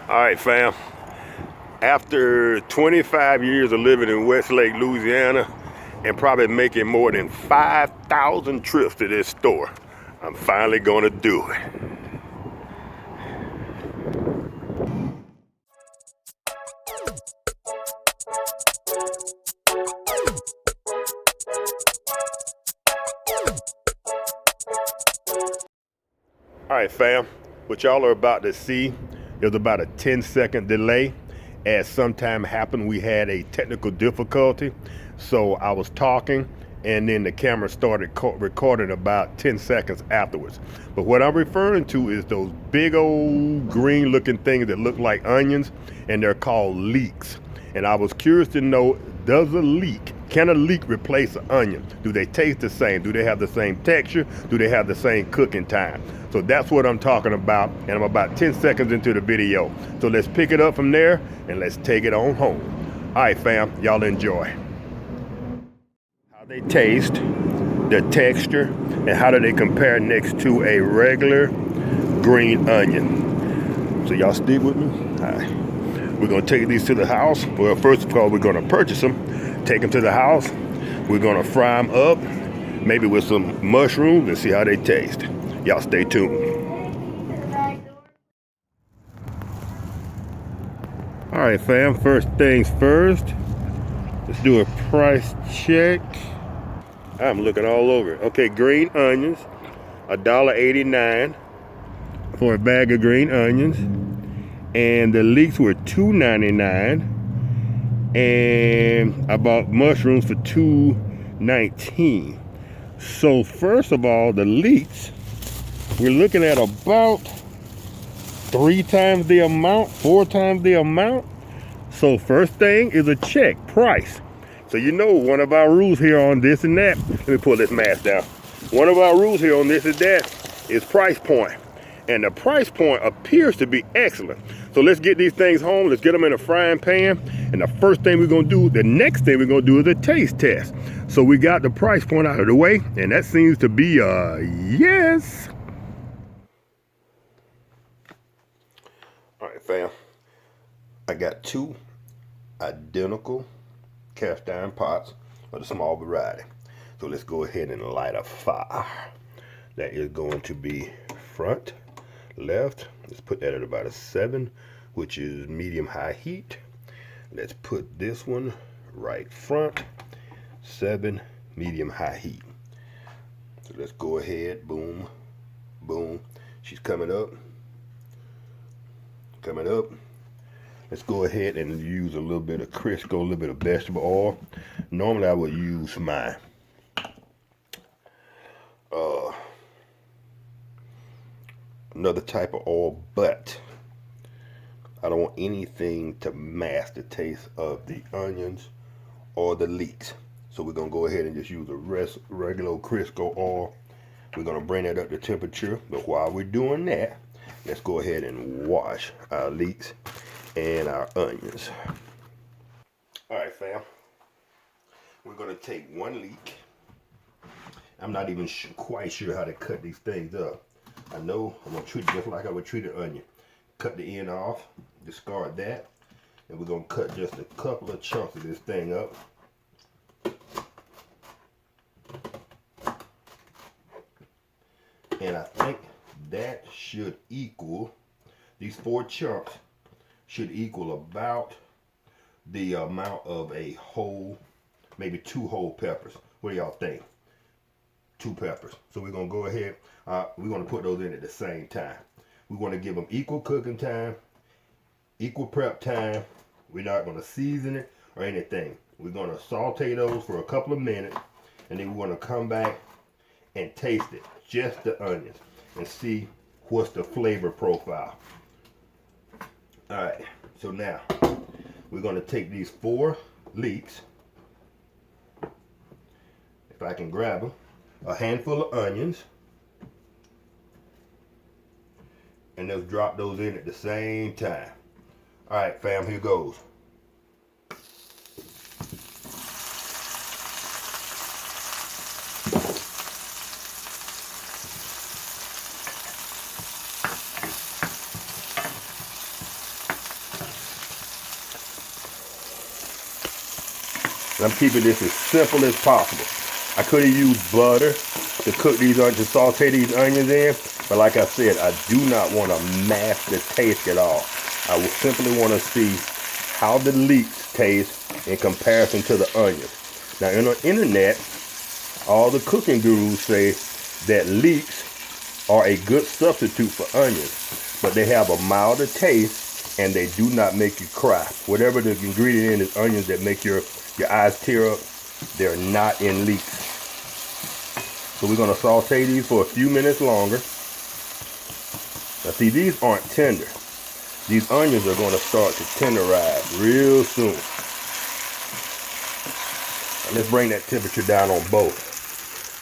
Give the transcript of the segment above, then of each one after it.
All right, fam. After 25 years of living in Westlake, Louisiana, and probably making more than 5,000 trips to this store, I'm finally gonna do it. All right, fam. What y'all are about to see is about a 10-second delay. As sometime happened, we had a technical difficulty. So I was talking and then the camera started recording about 10 seconds afterwards. But what I'm referring to is those big old green looking things that look like onions, and they're called leeks. And I was curious to know, can a leek replace an onion? Do they taste the same? Do they have the same texture? Do they have the same cooking time? So that's what I'm talking about, and I'm about 10 seconds into the video. So let's pick it up from there and let's take it on home. All right, fam, y'all enjoy. How they taste, the texture, and how do they compare next to a regular green onion. So y'all stick with me. All right. We're gonna take these to the house. Well, first of all, we're gonna purchase them, take them to the house. We're gonna fry them up, maybe with some mushrooms, and see how they taste. Y'all stay tuned. All right, fam, first things first, let's do a price check. I'm looking all over. Okay, green onions, $1.89 for a bag of green onions. And the leeks were $2.99. And I bought mushrooms for $2.19. So first of all, the leeks, we're looking at about 3 times the amount, 4 times the amount. So first thing is a check price. So you know one of our rules here on This and That, let me pull this mask down. One of our rules here on This and That is price point. And the price point appears to be excellent. So let's get these things home. Let's get them in a frying pan. And the first thing we're gonna do, the next thing we're gonna do is a taste test. So we got the price point out of the way, and that seems to be a yes. All right, fam. I got 2 identical cast iron pots of the small variety. So let's go ahead and light a fire. That is going to be front, left. Let's put that at about a 7, which is medium high heat. Let's put this one right front, 7, medium high heat. So let's go ahead, boom, boom. She's coming up, coming up. Let's go ahead and use a little bit of Crisco, a little bit of vegetable oil. Normally I would use my another type of oil, but I don't want anything to mask the taste of the onions or the leeks. So we're gonna go ahead and just use a regular Crisco oil. We're gonna bring that up to temperature, but while we're doing that, let's go ahead and wash our leeks and our onions. All right, fam. We're gonna take 1 leek. I'm not even quite sure how to cut these things up. I know I'm gonna treat it just like I would treat an onion. Cut the end off, discard that, and we're gonna cut just a couple of chunks of this thing up. And I think that should equal, these 4 chunks should equal about the amount of a whole, maybe 2 whole peppers. What do y'all think? 2 peppers. So we're gonna go ahead, we're gonna put those in at the same time. We want to give them equal cooking time, equal prep time. We're not gonna season it or anything. We're gonna saute those for a couple of minutes, and then we're gonna come back and taste it, just the onions, and see what's the flavor profile. All right, so now we're gonna take these 4 leeks, if I can grab them, a handful of onions, and let's drop those in at the same time. All right, fam, here goes. And I'm keeping this as simple as possible. I could have used butter to cook these onions, to saute these onions in, but like I said, I do not want to mask the taste at all. I will simply want to see how the leeks taste in comparison to the onions. Now, in the internet, all the cooking gurus say that leeks are a good substitute for onions, but they have a milder taste and they do not make you cry. Whatever the ingredient in is onions that make your eyes tear up, they're not in leeks. So we're going to saute these for a few minutes longer. Now see, these aren't tender. These onions are going to start to tenderize real soon. Now let's bring that temperature down on both.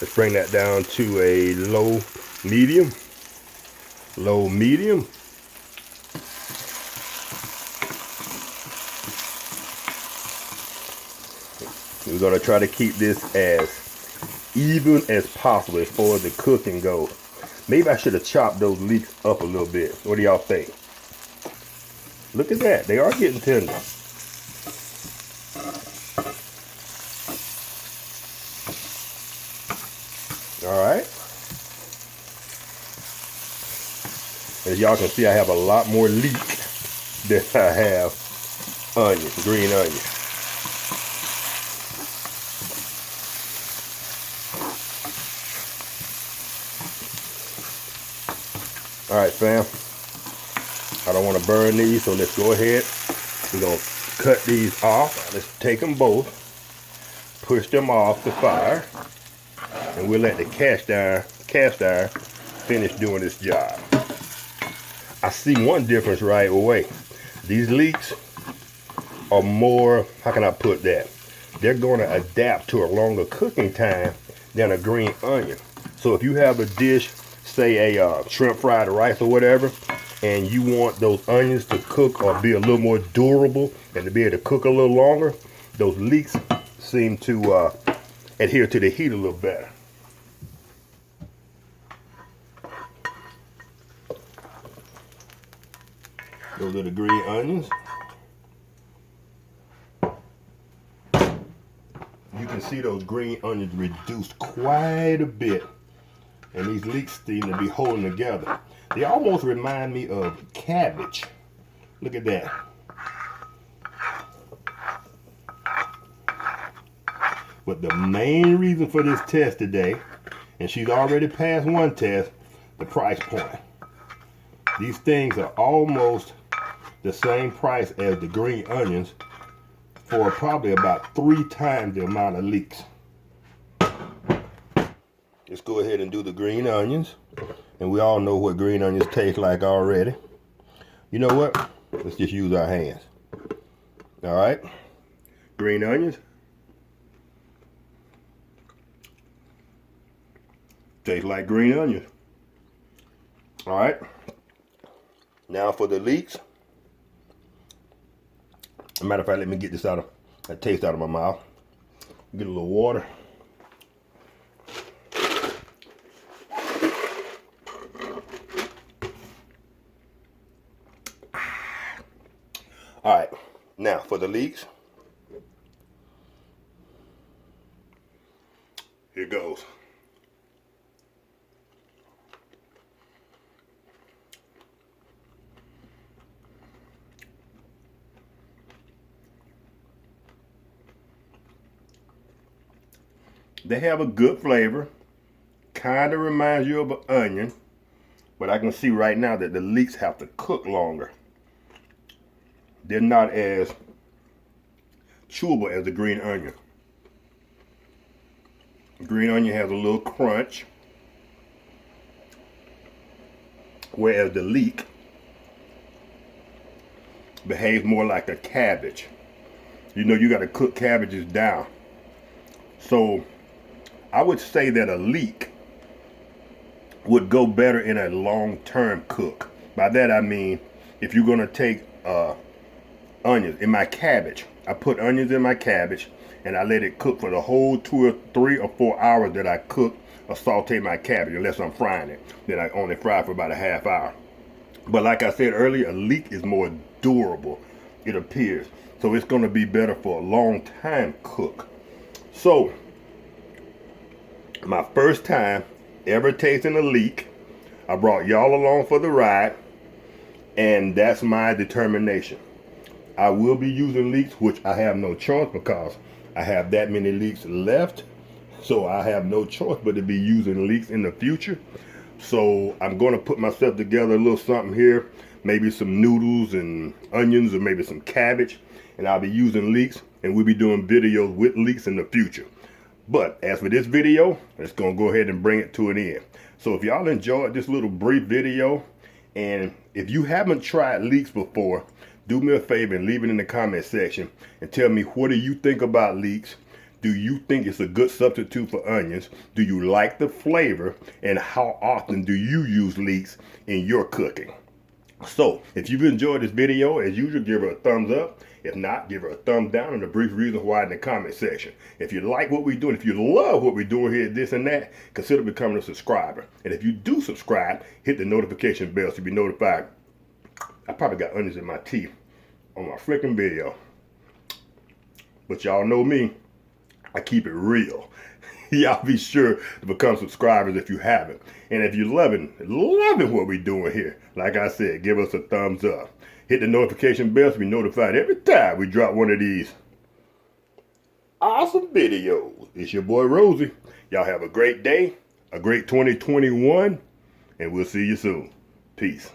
Let's bring that down to a low medium. Low medium. We're going to try to keep this as even as possible as far as the cooking goes. Maybe I should have chopped those leeks up a little bit. What do y'all think? Look at that. They are getting tender. All right. As y'all can see, I have a lot more leek than I have onions, green onions. All right, fam. I don't want to burn these, so let's go ahead. We're going to cut these off. Let's take them both, push them off the fire, and we'll let the cast iron finish doing its job. I see one difference right away. These leeks are more, how can I put that? They're going to adapt to a longer cooking time than a green onion. So if you have a dish, say a shrimp fried rice or whatever, and you want those onions to cook or be a little more durable and to be able to cook a little longer, those leeks seem to adhere to the heat a little better. Those are the green onions. You can see those green onions reduced quite a bit. And these leeks seem to be holding together. They almost remind me of cabbage. Look at that. But the main reason for this test today, and she's already passed one test, the price point. These things are almost the same price as the green onions for probably about 3 times the amount of leeks. Let's go ahead and do the green onions. And we all know what green onions taste like already. You know what? Let's just use our hands. All right. Green onions. Taste like green onions. All right. Now for the leeks. As a matter of fact, let me get that taste out of my mouth. Get a little water. All right, now for the leeks. Here goes. They have a good flavor. Kind of reminds you of an onion, but I can see right now that the leeks have to cook longer. They're not as chewable as the green onion. The green onion has a little crunch, whereas the leek behaves more like a cabbage. You know, you got to cook cabbages down. So I would say that a leek would go better in a long-term cook. By that I mean, if you're going to take onions in my cabbage, I put onions in my cabbage and I let it cook for the whole 2 or 3 or 4 hours that I cook or saute my cabbage, unless I'm frying it. Then I only fry for about a half hour. But like I said earlier, a leek is more durable. it appears. So it's going to be better for a long time cook. So my first time ever tasting a leek, I brought y'all along for the ride, and that's my determination. I will be using leeks, which I have no choice because I have that many leeks left. So I have no choice but to be using leeks in the future. So I'm going to put myself together a little something here, maybe some noodles and onions or maybe some cabbage, and I'll be using leeks, and we'll be doing videos with leeks in the future. But as for this video, it's going to go ahead and bring it to an end. So if y'all enjoyed this little brief video, and if you haven't tried leeks before, do me a favor and leave it in the comment section and tell me, what do you think about leeks? Do you think it's a good substitute for onions? Do you like the flavor? And how often do you use leeks in your cooking? So if you've enjoyed this video, as usual, give her a thumbs up. If not, give her a thumbs down and a brief reason why in the comment section. If you like what we're doing, if you love what we're doing here, this and that, consider becoming a subscriber. And if you do subscribe, hit the notification bell to be notified. I probably got onions in my teeth on my freaking video. But y'all know me, I keep it real. Y'all be sure to become subscribers if you haven't. And if you're loving what we're doing here, like I said, give us a thumbs up. Hit the notification bell to be notified every time we drop one of these awesome videos. It's your boy Rosie. Y'all have a great day, a great 2021, and we'll see you soon. Peace.